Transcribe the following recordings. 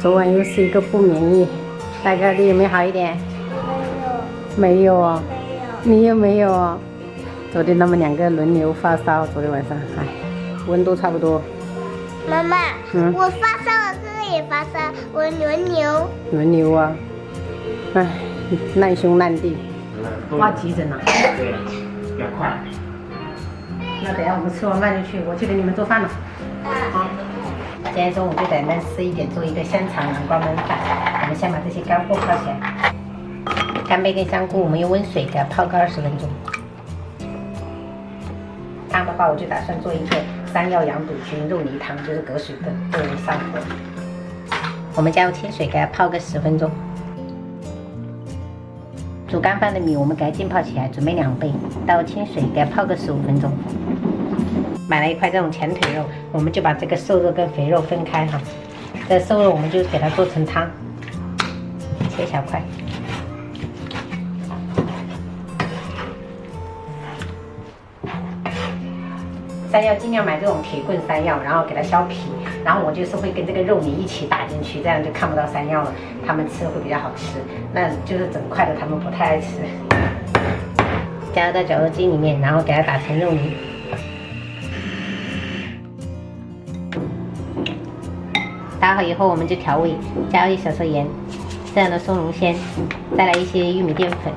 昨晚又是一个不免疫，大哥，你有没有好一点？没有哦，你有没有哦？昨天他们两个轮流发烧，昨天晚上，哎，温度差不多。妈妈，我发烧了，哥哥也发烧，我轮流啊，哎，难兄难弟，挂急诊了。对了，比较快。那等下我们吃完饭就去，我去给你们做饭了。好，今天中午就等嫩吃一点，做一个香肠南瓜焖饭。我们先把这些干货泡起来。干贝跟香菇，我们用温水给它泡个20分钟。汤的话，我就打算做一个山药羊肚菌肉泥汤，就是隔水炖，不容易上火。我们加入清水给它泡个10分钟。煮干饭的米，我们给它浸泡起来，准备2杯，倒清水给它泡个15分钟。买了一块这种前腿肉，我们就把这个瘦肉跟肥肉分开哈。这瘦肉我们就给它做成汤，切小块。山药尽量买这种铁棍山药，然后给它削皮，然后我就是会跟这个肉泥一起打进去，这样就看不到山药了，他们吃会比较好吃。那就是整块的他们不太爱吃。加入到绞肉机里面，然后给它打成肉泥。打好以后，我们就调味，加入1小勺盐，这样的松茸鲜，再来一些玉米淀粉，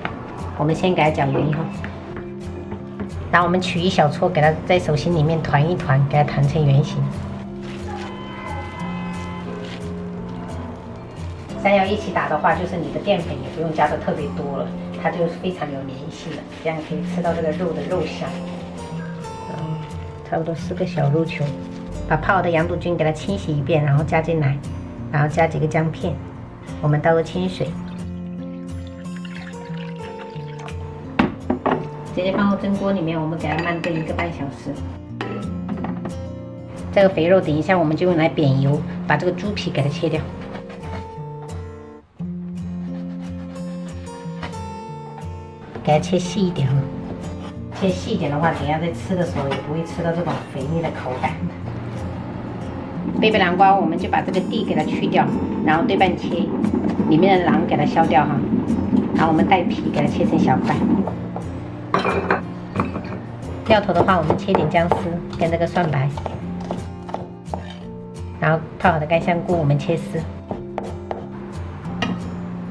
我们先给它搅匀以后。然后我们取1小撮，给它在手心里面团一团，给它团成圆形。山药一起打的话，就是你的淀粉也不用加的特别多了，它就非常有粘性了，这样可以吃到这个肉的肉香。差不多4个小肉球，把泡好的羊肚菌给它清洗一遍，然后加进来，然后加几个姜片，我们倒入清水。直接放入蒸锅里面，我们给它慢炖1个半小时。这个肥肉等一下我们就用来煸油，把这个猪皮给它切掉。给它切细一点啊，切细一点的话，等一下在吃的时候也不会吃到这种肥腻的口感。贝贝南瓜我们就把这个蒂给它去掉，然后对半切，里面的瓤给它削掉哈，然后我们带皮给它切成小块。料头的话，我们切点姜丝跟这个蒜白，然后泡好的干香菇我们切丝。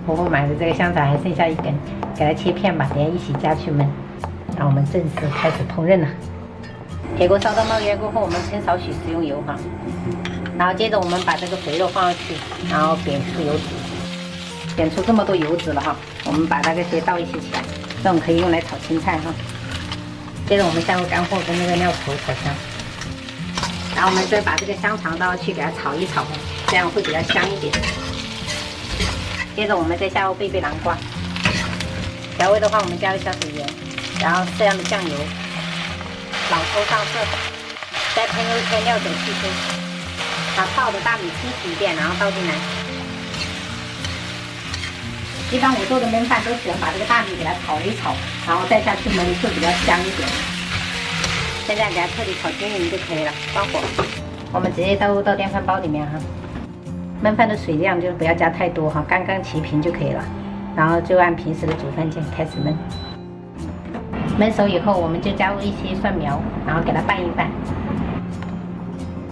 婆婆买的这个香肠还剩下1根，给它切片吧，等下一起加去焖。然后我们正式开始烹饪了。铁锅烧到冒烟过后，我们喷少许食用油哈，然后接着我们把这个肥肉放上去，然后煸出油脂，煸出这么多油脂了哈，我们把那个些倒一起起来，这种可以用来炒青菜哈。接着我们下入干货跟那个料头炒香，然后我们再把这个香肠倒下去给它炒一炒，这样会比较香一点。接着我们再下入贝贝南瓜，调味的话我们加入小水盐，然后适量的酱油，老抽上色，再喷入一些料酒去腥，把泡的大米清洗一遍，然后倒进来。一般我做的焖饭都喜欢把这个大米给它炒一炒，然后再下去焖，会比较香一点。现在给它彻底炒均匀就可以了，关火。我们直接倒入到电饭煲里面哈。焖饭的水量就不要加太多哈，刚刚齐平就可以了。然后就按平时的煮饭键开始焖。焖熟以后，我们就加入一些蒜苗，然后给它拌一拌。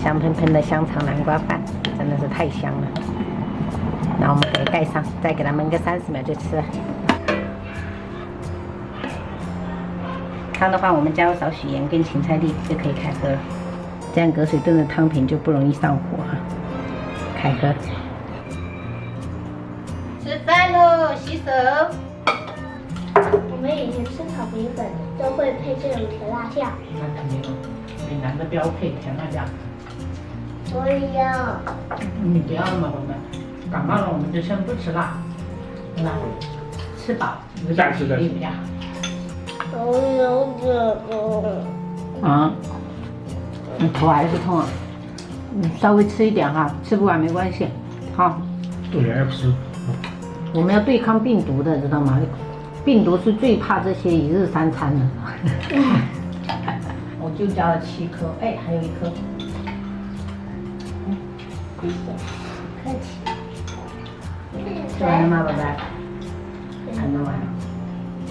香喷喷的香肠南瓜饭，真的是太香了。然后我们给它盖上，再给它焖个30秒就吃了。汤的话，我们加入少许盐跟芹菜粒就可以开喝了。这样隔水炖的汤品就不容易上火哈。开喝。吃饭喽，洗手。我们以前吃炒米粉都会配这种甜辣酱。那肯定了，闽南的标配甜辣酱。我也要。你不要那么混的，感冒了我们就先不吃辣，辣吃饱再吃的比较好。我有点痛。啊，你头还是痛啊？稍微吃一点哈，吃不完没关系。好，肚里要吃。我们要对抗病毒的，知道吗？病毒是最怕这些1日3餐的。我就加了7颗，哎，还有1颗。客气。吃完了吗，宝贝？还弄完了。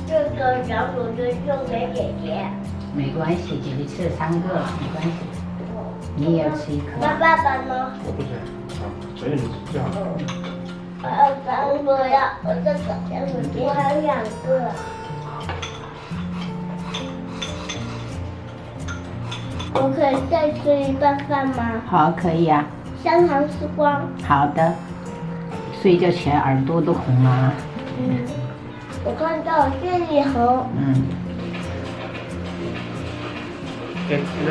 这个小狗就送给姐姐。没关系，姐姐吃了3个，没关系。你也要吃1颗。那爸爸呢？我不吃，好，所以你这样。我要3个呀，我这个我还有2个。我可以再吃一顿饭吗？好，可以啊。香肠吃光。好的。睡觉起来耳朵都红了。我看到这里红。给，你这。